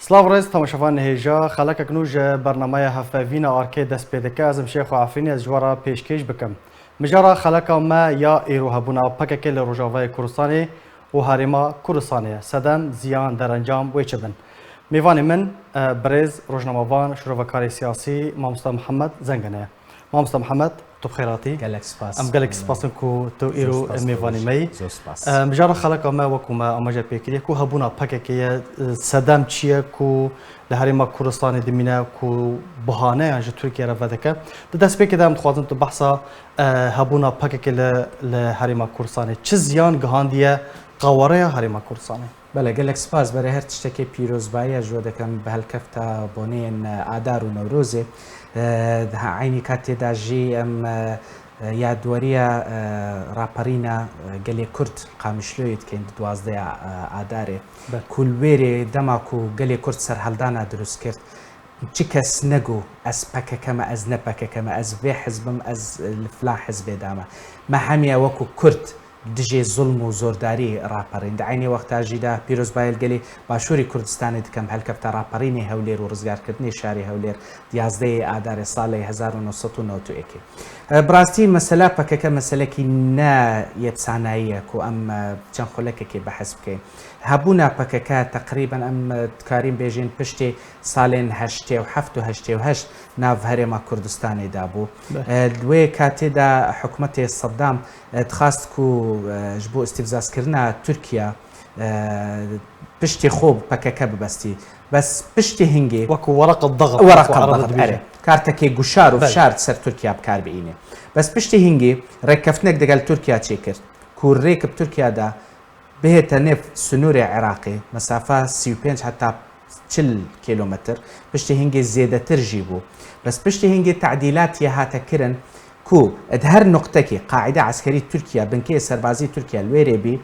سلاو رئيس تماشافان هجا خلك كنوج برنامج هفافينا أركي دست بيدك أزم شيخ وعفريني أزجوارا بيشكيش بكم مجرى خلك ما يا إيرو هبونا PKKê لروجافا كردستاني وهريما كردستاني سدم زيان درنجام ويشبن ميواني من بريز رجناموان شيروvekarê سياسي مامستا محمد زنكنة مامستا محمد تو بخيراتي قالك سباس ام قالك سباس كو تو ايرو ميفاني مي مجرى خلق ما وكما امجا بيكري كو هبونا PKKê سدم تشيا كو لهريما كردستان دمينا كو بهانه اج تركيا رفدك دست بك دام خوازن تو بحثا هبونا PKKê لهريما كردستان چ زيان گهانديه قواره هريما كردستان بله گەلێک سپاس بەرە هەر تشتێکی پیرۆزباییە ژۆ دەکەم بە هەلکەفتە بۆنێن ئادار و نەورۆزێ عینی کاتێدا ژی ئەم یادوەریە ڕاپەڕینە گەلێ کورد قامیشلۆیت کەین دوازدەیە ئادارێ کولوێرێ دەماک و گەلێ کورد سەرهەڵدانا دروست کرد چ کەس نەگو ئەس پەکەکەمە ئەز نەپەکەکەمە ئەز بێ حزبم ئەز فلا حزبێدامە مە هەمیە وەکو کورد دژێ زوڵم و زۆرداری ڕاپەڕین دعینی وەختاژیدا پیرۆزبایل گەلی باشووری کوردستانی دکەم هەلکەفتە ڕاپەڕینی هەولێر و ڕزگارکردنی شاری هەولێر 11 ئادارێ ساڵی 1991 بڕاستی مەسەلا پەکەکە مەسەلەکی نایەتساناییە و ئەم چەند خولەکێکی بەحەس بکەین هەبوونا PKKê تقریبا ئەم دکارین بێژین پشتی ساڵێن 1970 ناو هەرێما کوردستانێدا بوو دوێ کاتێدا حکوومەتی سەدام دخواست و ji بۆ ئیستیفزازکردنا تورکیا پشتی خۆ PKK ببەستی بەس پشتی هەنگێ وەکو وەرەق الضغط کارتێکی گوشار و فشار سەر تورکیا بکاربێنێ بەس پشتی هەنگێ ڕێککەفتنێک دەگەل تورکیا چێ کرد کو ڕێک تورکیادا بهێتە نێف سنووری عێراقی مەسافە 35 حتا 40 کیلومتر پشتی هەنگێ زێدەتر ژی بوو بەس پشتی هەنگێ تعدیلاتی هاتەکردن کو هەر نقطەکی قاعدە عسکەری تورکیا بنکەی سەربازی تورکیا لێرێ بی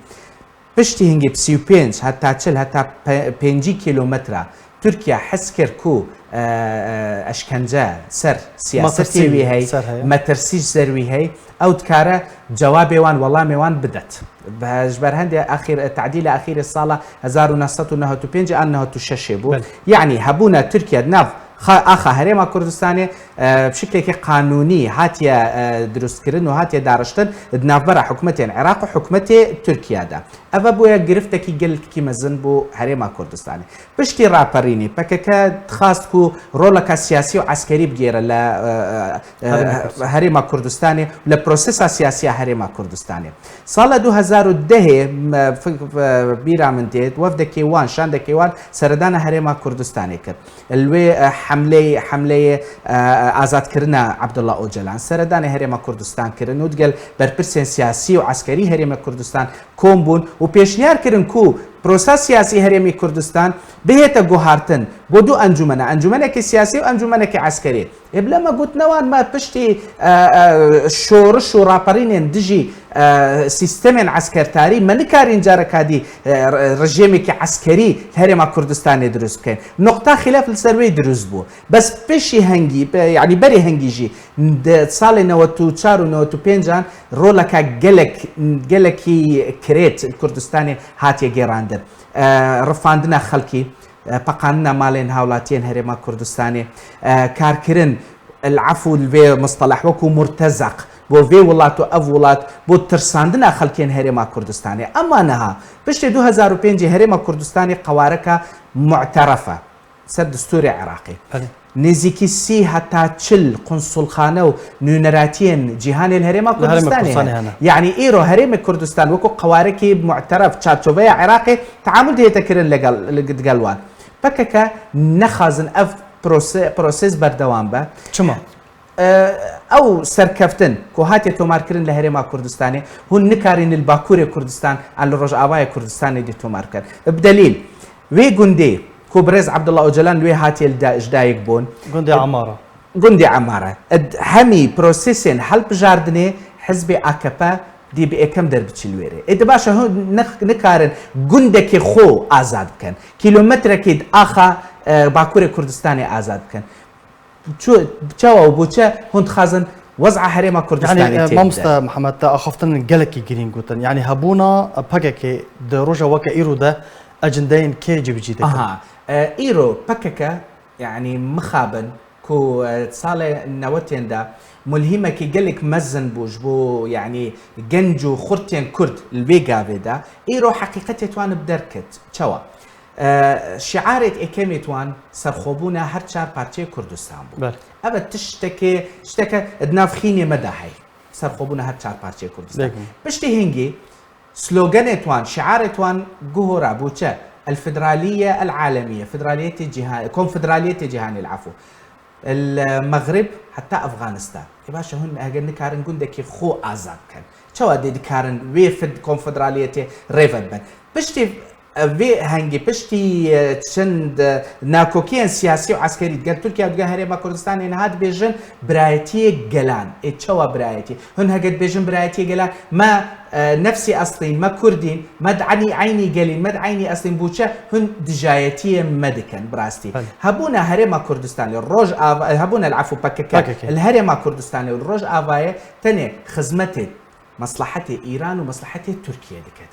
پشتی هەنگێ 35 هەتا 40 هەتا 5 کیلومترە تورکیا حس کرد کو ئەشکەنجە سەر سیاسەتێوی هەی مەترسیش زەروی هەی ئەو دکارە جوابێوان وەڵامێوان بدەت بەژبەر هەندێک ئاخیر تعدیلە ئاخیری ساڵە 1995 ئان 96 بوو یعنی هەبوونە تورکیا ناو ئاخا هەرێما کوردستانێ بشکلێکی قانونی هاتیە دروستکردن و هاتیە داڕشتن ناوبەرە حکوومەتێن عێراق و حکوومەتێ تورکیادا ئەوە بۆیە گرفتێکی گەلکی مەزن بۆ هەرێما کوردستانی پشتی ڕاپەڕینی PKK دخواست و ڕۆڵەکە سیاسی و عسکەری بگێرە لە هەرێما کوردستانی لە پرۆسێسا سیاسیە هەرێما کوردستانی ساڵە 2010 بیرا من دێت وەفدەکێوان شاندەکێوان سەردانە هەرێما کوردستانی کرد لێ حملەیە ئازادکردنە عەبدوڵڵا ئۆجەلان سەردانی هەرێما کوردستان کردن و دگەل بەرپرسێن سیاسی و عسکەری هەرێما کوردستان کۆم بوون و پێشنیارکردن کو پرۆسە سیاسی هەرێمی کوردستان بهێتە گۆهارتن بۆ دوو ئەنجومەنە ئەنجومەنێکی سیاسی و ئەنجومەنێکی عسکەری بلەمە گوتنەوان ما پشتی شۆڕش و ڕاپەڕینێن دژی سیستەمێن عسکەرتاری مەنکارین جارەکادی ڕژێمێکی عسکەری هەرێما کوردستانی دروست بکەین نقطە خلاف لەسەروەی دروست بوو بەس پشی هەنگی یعنی بەری هەنگیژی ساڵی 94 و 95 ڕۆڵەکە گەلێکی کرێت کوردستانی هاتیە گێڕاندن ڕفاندنە خەڵکی پەقاندنە ماڵێن هاوڵاتیان هەرێما کوردستانی کارکردن العفو لێ مصطلح وەکو مرتەزەق بۆ vê وڵات و ئەو وڵات بۆ ترساندنە خەڵکێن هەرێما کوردستانی ئەمانەها پشتی 2005 هەرێما کوردستانی قوارەکە معتەرەفە سەر دستوری عێراقی نزیکی 30 هەتا 40 قونسوڵخانە و نوێنەراتیان جیهانی هەرێما کوردستانی یعنی ئێرۆ هەرێمی کوردستان وەکو قوارێکی معتەرەف چارچۆبەیە عێراقی تعامل دێتەکردن لەگەڵوان PKK نەخوازن ئەف پرۆسێس بەردەوام بە چما ئەو سەرکەفتن کۆ هاتیە تۆمارکردن لە هەرێما کوردستانی هون نکارین باکووری کوردستان ئەل ڕۆژئاوای کوردستانی دی تۆمارکرد بدەلیل وێ گوندێ کۆ بەڕێز عەبدوڵڵا ئۆجەلان لێ هاتیە ژدایک بوون گوندی عەمارە هەمی پرۆسێسێن هەڵبژاردنێ حزبی AKP دی بە ئەکەم دەربچی لێرێ ئێدە باشە نکارن گوندێکی خۆ ئازاد بکەن کیلۆمەترێکی ئاخا باکووری کوردستانی ئازاد بکەن چاوە و بۆچە هوند خازن وضع هەرێما کوردستانی يعني مامستا محمد أخفتن جلكي جرين قلتن يعني هبونا PKKê de roja weke îro de ecendeyên kê civicî dikin إيرو PKK يعني مخابن كو صالة نوتين دا ملهمة كي قالك مزن بوش بو يعني جنجو خرتين كرد البيقا بدا إيرو حقيقة توان بدركت شوا شعارة إكامي توان سرخوبونا هر چار پارچه كردستان بو أبا تشتكي دنافخيني مداحي سرخوبونا هر چار پارچه كردستان بشتي هنجي سلوغان توان شعار توان جهورا بوچه الفدرالية العالمية فدرالية الجهان كونفدرالية الجهان العفو المغرب حتى أفغانستان باشا هن أجر نكارن قندك خو آزاد كان شو أدي كارن ويفد كونفدرالية ريفن بن بشتي في هنجي بشتي تشند ناكوكيان سياسي وعسكري تقال تركيا وتقال هريما كردستان إن هاد بيجن برايتي جلان إتشوا برايتي هن هجد بيجن برايتي جلان ما نفسي أصلين ما كردين ما دعني عيني قليل ما دعيني أصلين بوشة هن دجايتي مدكن براستي هبونا هريما كردستان الروج هبونا العفو PKK الهريما كردستان الروج آفاية تاني خدمته مصلحته إيران ومصلحته تركيا دكت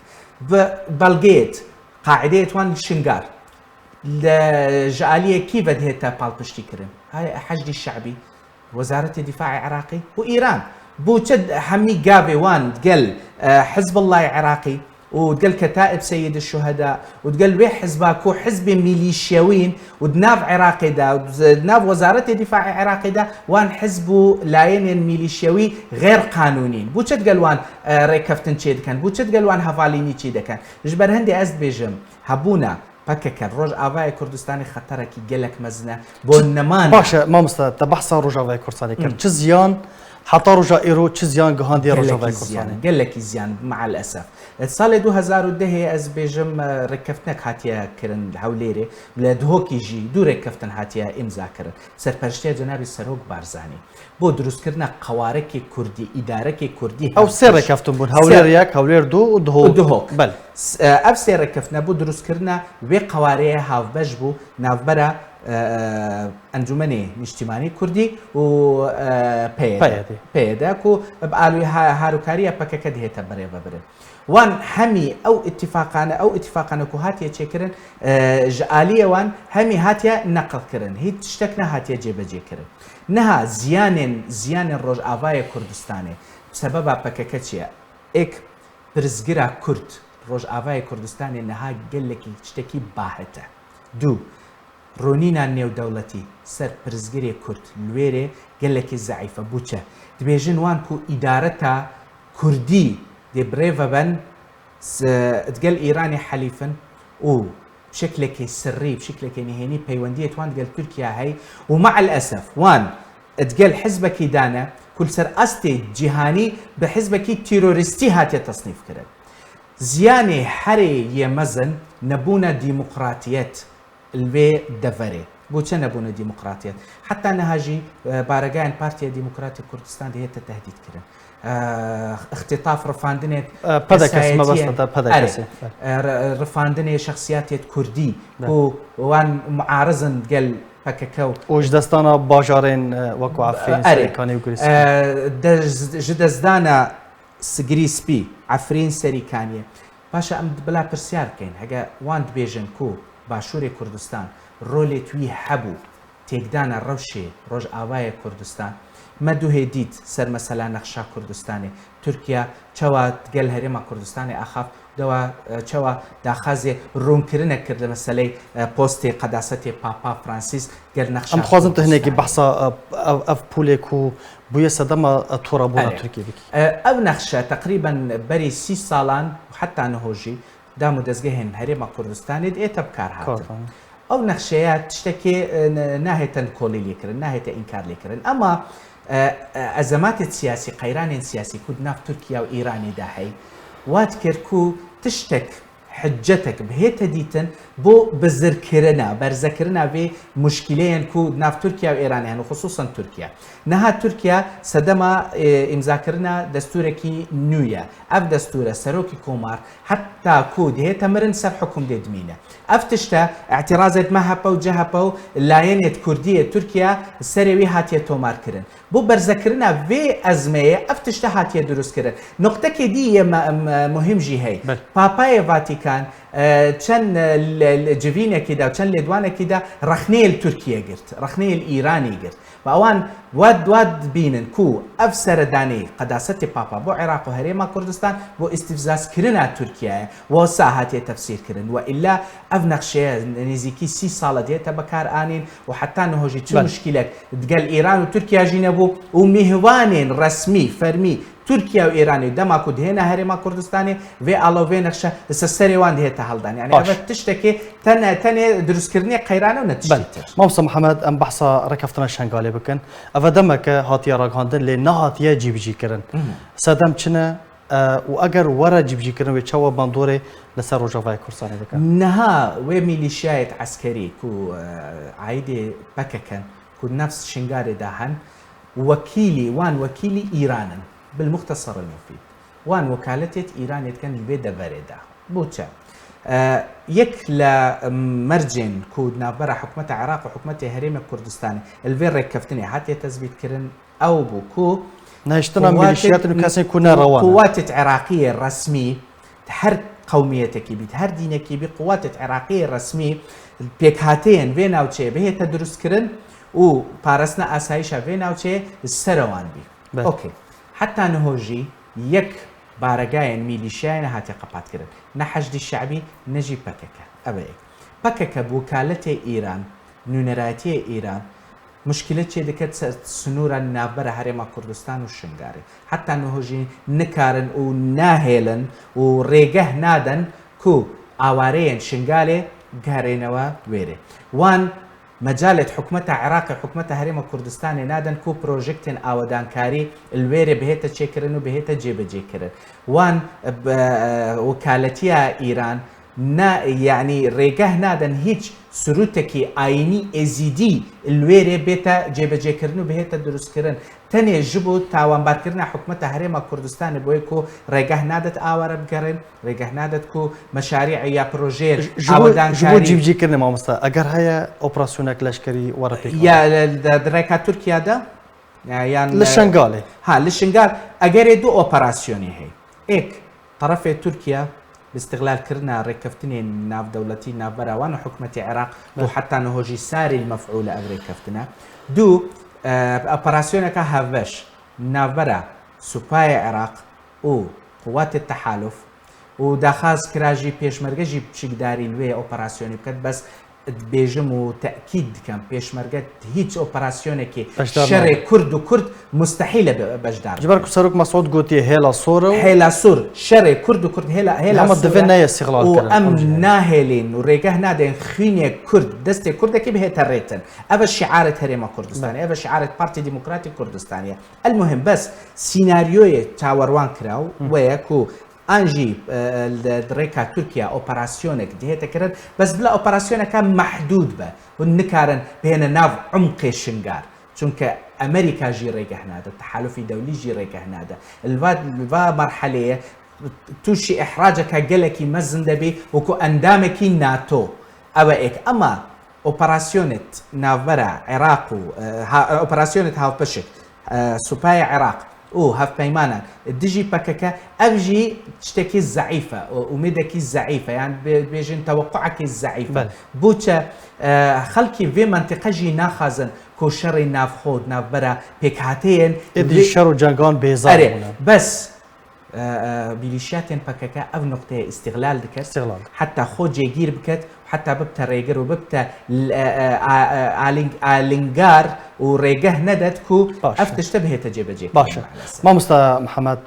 بلغيت قاعدة وان شنغار الجالية كيف بدهتها بالبشتي كرم هاي حشد الشعبي وزارة الدفاع العراقي وإيران بوشد حمي قابي وان تقل حزب الله العراقي وتقل كتائب سيد الشهداء وتقل وي حزباكو حزب ميليشياوين ودناف عراقي دا ودناف وزارة الدفاع العراقي دا وان حزبو لاين ميليشياوي غير قانونيين بوشد قال وان ريكفتن تشيد كان بوشد قال وان هفاليني تشيد كان جبر هندي أزد بيجم هبونا PKK روجافای کوردستانی خطره کی گلک مزنه بو نمان باشه ما مست تبحث روجافای کوردستانی کرد چه زیان حتى رجع إيرو تشزيان جهاندي رجع زيان قال لك زيان مع الأسف صار 2010 از بيجم ركفتنك هاتيا كرن هوليري ولا دهوك يجي دو ركفتن هاتيا إمزا كرن سرپرشتي جناب السروق بارزاني بو دروس كرنا قوارك كردي إدارة كردي أو سر ركفتن بون هولير ياك هولير دو ودهوك بل أف سر ركفتنا بو دروس كرنا وقواريه هاف بجبو نافبرا انجمنی اجتماعی کردی و پیدا کو بقالوا هاروكاريا PKK دهيتا بري ببرن وان همي او اتفاقنا كو هاتيا تشكرن جاليه وان همي هاتيا نقل كرن هي تشتكنا هاتيا جيبجي كرن نها زيان الروج آفای كردستاني بسبب PKK تشيا اك برزگرا كرد روج آفای كردستاني نها قلك تشتكي باهته دو رونينا نيو دولتي سر برزگري كرد لويري قالك الزعيفة بوچه دبيجن وان كو إدارتا كردي دي بريفا بن تقال إيراني حليفا و بشكلك سري بشكلك نهيني بيواندية وان تقال تركيا هاي ومع الأسف وان تقال حزبك دانا كل سر أستي جهاني بحزبك تيرورستي هاتي تصنيف كرد زياني حري يمزن نبونا ديمقراطيات الوي دفري بوچه نبونه ديمقراطيات حتى نهاجي بارقان بارتيا ديمقراطية كردستان دي هيتا تهديد كرن اختطاف رفاندنه رفاندنه شخصيات كردي وان معارضن قال PKK وجدستانا باجارين وكو عفرين سريكاني وكريسبي جدزدانا سجريسبي عفرين سريكانية باشا ام بلا برسيار كاين هكا وان بيجن كو باشوري كردستان رولي توي حبو تيقدان الروشي روج آواي كردستان ما دو هيديت سر مثلا نقشا كردستاني تركيا چوا تقل هريما كردستاني أخاف دوا چوا داخازي رون كرنا كرد مسألة بوستي قداستي بابا فرانسيس قل نقشا أم خوازم تهنيكي بحثا أف بوليكو بويا صدما تورابونا تركيا بكي أو نقشا تقريبا بري 6 سالان وحتى نهوجي دامو دزگهن هريما كردستاني دي تبكار هاتن او نقشيات تشتكي ناهية كولي ليكرن ناهية انكار ليكرن اما ازمات السياسي قيران سياسي كود ناف تركيا وايراني داحي واتكر كو تشتك حجتك بهيتا ديتن بو بزركرنا برزكرنا في مشكلين كو ناف تركيا وايران يعني خصوصا تركيا نها تركيا سدما امذاكرنا دستوركي نويا اف دستور سروكي كومار حتى كو دهيتا مرن سر حكم دي دمينه افتشتا اعتراضات مهبا وجهبا لاينت كرديه تركيا سروي هاتيه تومار كرن بو برزكرنا في ازمه افتشتا هاتيه دروس كرن نقطه كي دي مهم جي هي باباي فاتيكان كان چەند جڤینێکیدا و چەند لێدوانێکیدا ڕەخنەیە تورکیا گرت ڕەخنەیە ئیرانی گرت و ئەوان دواد بینن کو ئەف سەردانەی قەداسەتی پاپا بۆ عێراق و هەرێما کوردستان بۆ ئیستیفزازکردنا تورکیایە و ساهاتێ تەفسیرکردن و ئیلا ئەف نەخشەیە نزیکی 30 ساڵە دێتە بەکارئانین و حتا نەهۆژی چ مشکلێک دگەل ئیران و تورکیا ژی نەبوو و میهوانên ڕەسمی فەرمی تورکیا و ئێرانی دەماک و دهێنە هەرێما کوردستانی vê alovê nexşe سەرێ وان دێتە هەڵدان یعنی ئەvە تشتێکی تەنێ دروستکردنی قەیرانە و نەتیجەتر. مامۆستا محەممەد ئەم بەحسا ڕێکەفتنە شنگالێ بکەن ئەvە دەمەکە هاتیە ڕاگەاندن لێ نەهاتیە جیبجیکردن سەدەم چنە و ئەگەر وەرە جیبجیکردن وێ چاوە باندۆرێ لەسەر ڕۆژاڤای کوردستانی دەکەن نەها وێ میلیشایەت عەسکەری و عایدێ بەکەکەن و نەفس شنگارێدا هەن وەکیلی ئیرانن بالمختصر المفيد وان وكالتت ايران كان البيت بريدا بوتشا يك لا مرجن كودنا برا حكومه العراق وحكومه هريمه كردستان الفير ركفتني حتى تثبيت كرن او بوكو ناشتنا ميليشيات كاسين كنا روان قوات العراقيه الرسمي هر قوميتك بيت هر دينك بي قوات العراقيه الرسمي بيكهاتين بيناوتشي به تدرس كرن و بارسنا اسايشا بيناوتشي السروان بي اوكي حتى نهوجي يك بارقاين ميليشيان هاتي قبات كرن نحشد الشعبي نجي بككا أبايك بككا بوكالة إيران نونراتي إيران مشكلة شيء دكت سنورا نابرة هريما كردستان والشنغاري حتى نهوجي نكارن وناهيلن وريقه نادن كو آوارين شنغالي قهرينوا ويري وان مجالة حكومتها عراقي حكومتها هريما كردستاني نادن كو بروجكتين آودان كاري الويري بهيتا تشيكرن وبهيتا جيبا جيكرن وان وكالتيا إيران يعني ريقه نادن هيج سروتكي آيني ازيدي الويري بيتا جيبا جيكرن وبهيتا دروس كرن تاني جبو تاوان باركرنا حكومتها هريما كردستاني بويكو ريقه نادت آوارا بقرن ريقه نادت كو مشاريع يا بروجير آودان كاري جبو جيب جيكرن مامستا اگر هيا اوبراسيونك لشكري ورا بيكو يا دريكا تركيا دا يعني للشنغالي للشنغال اگر دو اوبراسيوني هي ايك طرف تركيا باستغلال كرنا ركفتني ناف دولتي ناف برا وانا حكومة العراق وحتى نهوجي ساري المفعولة بركفتنا دو اوبراسيونك هافش ناف برا سوباي العراق و قوات التحالف وداخاز كراجي بيشمرجي بشكداري الوي اوبراسيوني بكت بس بيجم وتأكيد كان بيشمرجت هيج اوبراسيونك شر كرد وكرد مستحيل بجدار جبرك سروك مسعود قوتي هيلا صور هيلا صور شر كرد وكرد هيلا هم دفنا يستغلال وام ناهلين وريقه نادين خيني كرد دستي كرد كي به تريتن ابا شعارة هريما كردستاني ابا شعارة بارتي ديمقراطي كردستانية المهم بس سيناريو تاوروان كراو وياكو انجي دريكا تركيا اوبراسيونك ديتا كرن بس بلا اوبراسيونك محدود به والنكارن بين ناف عمق الشنغار چونك امريكا جي ريكه هنادا التحالف الدولي جي ريكه هنادا الفا مرحله توشي احراجك قالك مزن دبي وكو اندامك ناتو اويك اما اوبراسيونت نافرا عراق اوبراسيونت هاف بشك سوباي عراق هاف بيمانا ديجي باكاكا افجي تشتكي الزعيفه ومدكي الزعيفه يعني بيجن توقعك الزعيفه بوتا خلكي في منطقه جي ناخذن كو شر نافخود نافبرا بيكهاتين ادي شر جانغان بيزار بس بيليشياتين باكاكا اف نقطه استغلال دكت حتى خود جيجير بكت حتى ببتا ريجر وببتا الينجار وريجه ندت كو افتشتبه تجيب جيك باشا مامۆستا محمد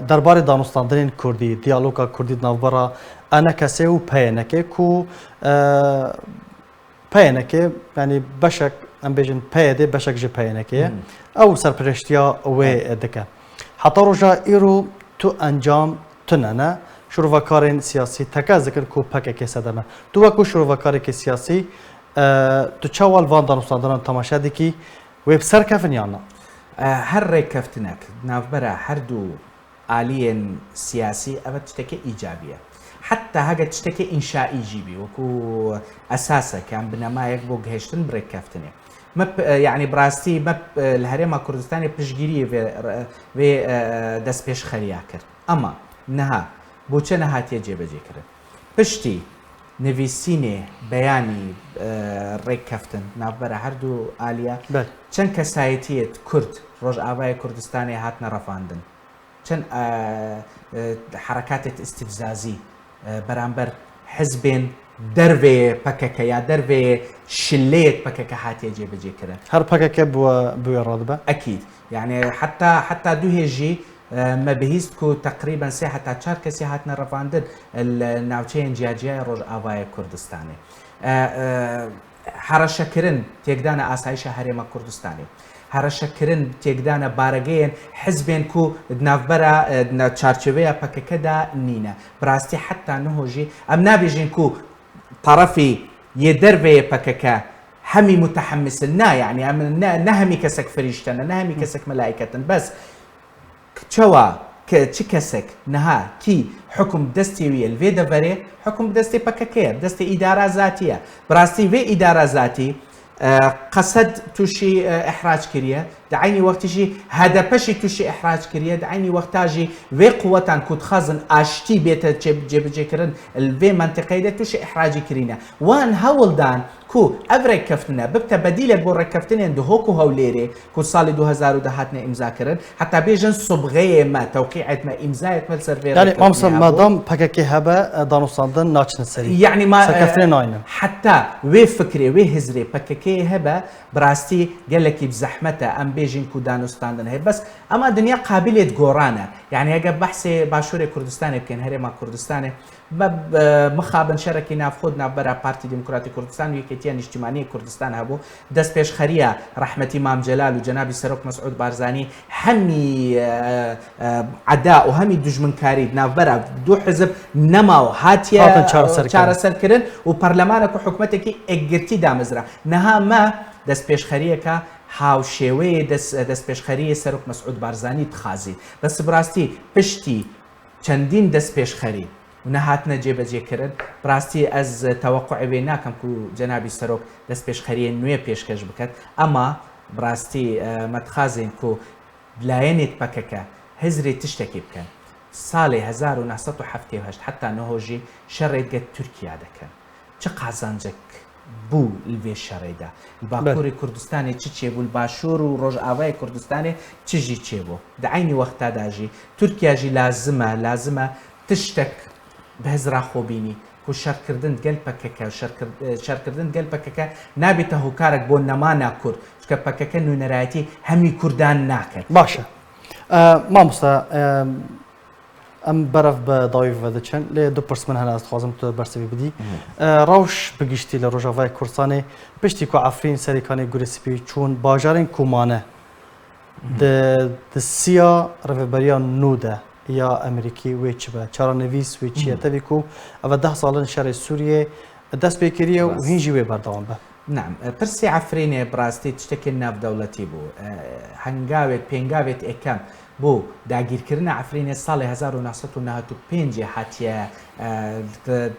درباري دانوستاندنين كردي ديالوغا كردي نافبرا انا كسيو بينكي كو بينكي يعني بشك ام بيجن بيدي بشك جي بينكي او سرپرشتيا وي دكا حتى رجا ايرو تو انجام تنانا شروفاکارین سیاسی تکه ذکر کو PKK سدمه تو وکو شروفاکاری که سیاسی تو چوال وان دانوستاندن تماشا دکی ویب سر کفن یانا هر ریکفتنک نافبرا هر دو آلین سیاسی اوه تشتكي ایجابیه حتى هاگه تشتكي انشائي جيبي وكو اساسا كان بنمايك بو گهشتن بريكفتنه مب يعني براستي مب الهريما كردستاني بشگيري في دست پیش خرياكر اما نها بوچه نهاتیه جێبەجێ کرد پشتی نویسینێ بەیانی ڕێککەفتن ناوبەرە هەردوو ئالیا چەند کەسایەتیەت کورد ڕۆژئاوای کوردستانی هاتنە ڕەفاندن چەند حرەکاتێت ئیستیفزازی بەرامبەر حزبێن دەرێ پەکەکە یا دەرێ شلەیەک پەکەکە هاتیە جێبەجێکردن هەر پەکەکە بووە ڕادبە ئەکید یعنی حتا دوو هێژی ما بهیست کو تقریبا 3 حتا 4 کەسی هاتنە ڕەفاندن ناوچەیان جیاجیای ڕۆژئاوای کوردستانی هەڕەشەکردن تێکدانە ئاسایشە هەرێمە کوردستانی هەڕەشەکردن تێکدانە بارەگەیەن حزبێن کو ناوبەرە چارچوەیە پەکەکەدا نینە بڕاستی حتا نەهۆژی ئەم نابێژین کو طرفی یە دەرێ پەکەکە هەمی متحمسن نا یعنی نە هەمی کەسێک فریشتەنە نە هەمی کەسێک مەلایکەتن بەس چەوە چ کەسێک نەها کی حکم دەستی ویە لێ دەبەرێ حکم دەستی پەکەکەیە دەستی ئیدارە زاتیە بڕاستی وێ ئیدارە زاتی قەسەد تووشی ئەحراج کردە دعینی وەختیژی هەدەپەشی تووشی ئەحراج کردە دعینی وەختاژی وێ قووەتان کوتخەزن ئاشتی بێتە جێبجێکردن وێ منتیقەیدا تووشی ئەحراجی کرینە وان هەوڵدان کو ئەو ڕێککەفتنە ببتە بەدیلێک بۆ ڕێککەفتنێن دهۆک و هەولێرێ کو ساڵی 2010 هاتنە ئیمزاکردن حتا بێژن سوبغەیەمە تەوقیعەتمە ئیمزایەتمە سەرێ مادام پەکەکێ هەبە دانوستاندن ناچنە سەری یعنی حتا وێ فکرێ وێ هزرێ پەکەکێ هەبە بڕاستی گەلێکی بزەحمەتە ئەم بێژین کو دانوستاندن هەیە بەس ئەمە دنیا قابلێت گۆڕانە یعنی ئەگە بەحسێ باشووری کوردستانی بکەین هەرێما کوردستانی مخابن شەرەکی نافخۆت ناوبەرە پارتی دموکراتی کوردستان یەکێتیە نیشتیمانی کوردستان هەبوو دەست پێشخەریە ڕەحمەتی مامجەلال و جەنابی سەرۆک مەسعود بارزانی هەمی عەدا و هەمی دوژمنکاری ناوبەرە دوو حزب نەماوە هاتیە چارەسەرکردن و پەرلەمانێک و حکوومەتێکی ئەکگرتی دامەزرا نەهامە دەست پێشخەریەکە هاوشێوەیە دەست پێشخەریە سەرۆک مەسعود بارزانی تخازی بەس بڕاستی پشتی چەندین دەست پێشخەری و نەهاتنە جێبەجێکردن بڕاستی ئەس تەوەقوعێ ناکەم و جەنابی سەرۆک دەست پێشخەریە نوێ پێشکەش بکات ئەمە بڕاستی مەتخازین و لایەنێت پەکەکە هزرێت تشتێکی بکەن ساڵی 1970 حتا نەهۆژی شەڕێتگە تورکیا دەکەن چ قازانجێک بوو لێ شەڕێدا باکووری کوردستانی چ چێبوو باشوور و ڕۆژئاوای کوردستانی چژی چێبوو دعینی وەختاداژی تورکیاژی لازمە تشتێک بەهێزرا خۆبینی و شەرکردن گەل پەکەکە شەرکردن گەل پەکەکە نابێتە هۆکارێک بۆ نەمانە کورد چکە پەکەکە نوێنەرایەتی هەمی کوردان ناکرد باشە مامۆستا ئەم بەرەف بە داوی دەچێن لێ دوو پرسمن هەنا دەخوازم تو بەرسەوی بدی ڕەوش بگشتی لە ڕۆژاوای کوردستانی پشتی کو عەفرین سەرەکانی گورەسپی چوون باژارên کومانە سیا ڕێڤەبەریya نو de ya Amerîkî wê çi be çaranivîs wê çi ye tevî ku ev 10 salin şerê Sûriyê dest pê kiriye û hîn jî wê berdewam be نعم پرسی عفرینێ بڕاستی تشتێکی ناودەوڵەتی بوو هەنگاوێت پێنگاوێت ئەکەم بۆ داگیرکردنە عفرینێ ساڵی 1995 هاتیە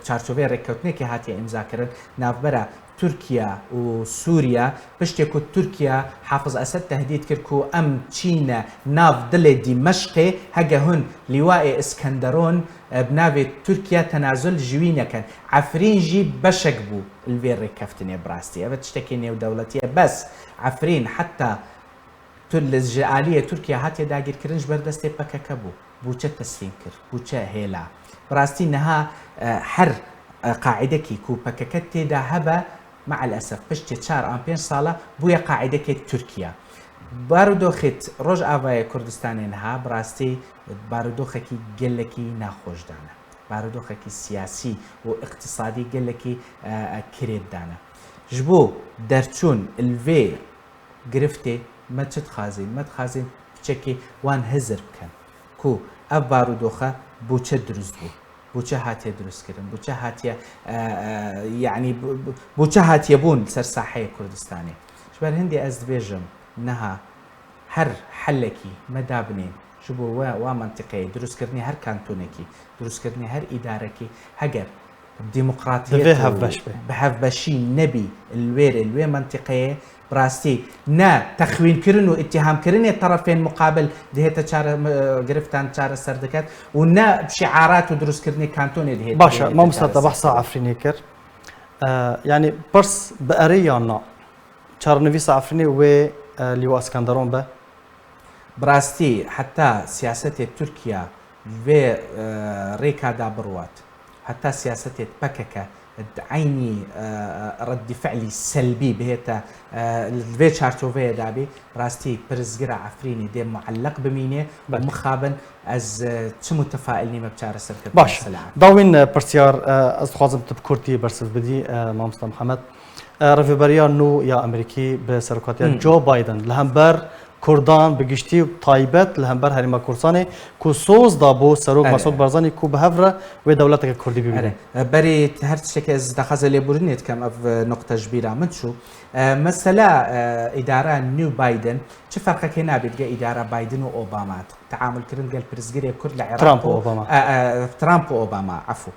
چارچۆڤەی ڕێککەوتنێکی هاتیە ئیمزاکردن ناوبەرە تورکیا و سوریا پشتێک و تورکیا حافظ ئەسەد تهدید کرد و ئەم چینە ناو دڵێ دیمەشقێ هەگە هون لیوائێ ئسکەندەرۆن بناوێت تورکیا تەنازل ژووی نەکەن عفرینژی بەشێک بوو لێ ڕێککەفتنێ بڕاستی ئەوە تشتێکی نێودەوڵەتیە بەس عفرین حتا لە ژعالیە تورکیا هاتیە داگیرکردنش بەردەستێ پەکەکە بوو بووچە تەسلیم کرد بووچە هێلا بڕاستی نەها هەر قاعدەکی کوپەکەکە تێدا هەبە مع الأسف پشتی 4 ئەم 5 ساڵە بووە قاعدەکێک تورکیا بارودۆخێت ڕۆژئاوای کوردستانی نەها بڕاستی بارودۆخێکی گەلێکی ناخۆشدانە بارودۆخێکی سیاسی و اقتصادی گەلێکی کرێتدانە ji bo derçûn vê girifté me çi dixwazin piçekê wan hizir bikin ku ev barûdoxe bûçe durust bû بوچە هاتیە دروستکردن بوچە هاتیە یعنی بوچە هاتیە بوون سەر ساحەیە کوردستانی ژبەر هەندێ ئەس دەبێژم نەها هەر حەلێکی مەدا بنین ji بۆ وا منتیقەیە دروستکردنی هەر کانتۆنێکی دروستکردنی هەر ئیدارەکی هەگەر دیموقراتیەت بە هەڤبەشی نەبی لێرە لێ منتیقەیە براستي نا تخوين كرنو اتهام كرني الطرفين مقابل دهيتا شار قرفتان شار السردكات ونا بشعارات ودروس كرني كانتوني دهيتا باشا ما مستطيع بحث عفريني كر يعني برس بأريانا شار نفيس عفريني و ليو اسكندرون به براستي حتى سياسة تركيا في ريكا دابروات حتى سياسة بككة عيني رد فعلي سلبي بهتا الفي شارتوفي دابي براستي برزقرا عفريني دي معلق بمينه ومخابن از چه متفائلني ما بچار سركت باش داوين برسيار از خوازم تبكورتي برسف بدي مامستا محمد رفبريا نو يا امريكي بسركاتيا جو بايدن لهمبر كردان بگشتی تایبت لهمبر هریما کورسانی کو سوز دابو سروق مسعود برزانی کو بهفره و دولت کردی ببینه بري هر شيء از دخل لبورنيت كم اف نقطه كبيره من شو مساله اداره نيو بايدن چه فرقه كاينه بين اداره بايدن واوباما تعامل كرن قال برزقري كرد العراق ترامب واوباما ترامب واوباما عفوا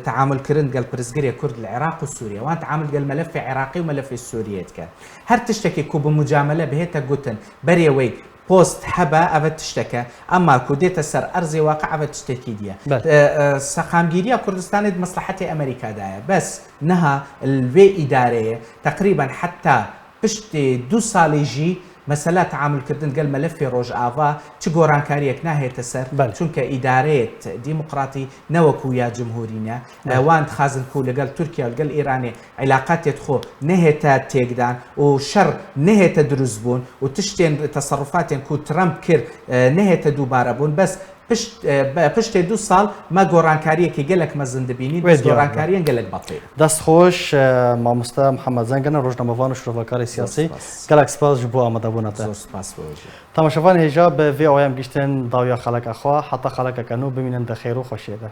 تعامل كرن قال برزقري كرد العراق وسوريا وان تعامل قال ملف عراقي وملف السوريات كان هر تشتكي كوب مجامله بهيتا قوتن بري وي بوست حبا أبد تشتكى أما كوديتا سر أرزي واقع أبد تشتكي ديا سخامجيريا كردستان مصلحتي أمريكا دايا بس نها الوي إدارية تقريبا حتى بشتي 2 سال يجي مسألة تعامل كردن قال ملف روجافا تشغوران كاريك ناهي تسر چونك إدارية ديمقراطي نوكو يا جمهورينا وان خازن كو لقال تركيا ولقال إيراني علاقات يدخو نهيتا تيقدان وشر نهيتا دروزبون وتشتين تصرفاتين كو ترامب كير نهيتا دوباربون بس پشت 2 سال ما گۆڕانکاریەکی گەلێک مەزن دەبینیت گۆڕانکاریان گەلێک بەڵێ دەست خۆش مامۆستا محەممەد زەنگەنە ڕۆژنامەڤان و شرۆڤەکاری سیاسی گەلێک سپاس ji بۆ ئامادەبوونەتە تەماشەڤان هێژا بە VOM گشتن داویا خەڵکەخوا حتا خەڵکەکەن و ببینن دەخێر و خۆشیێدە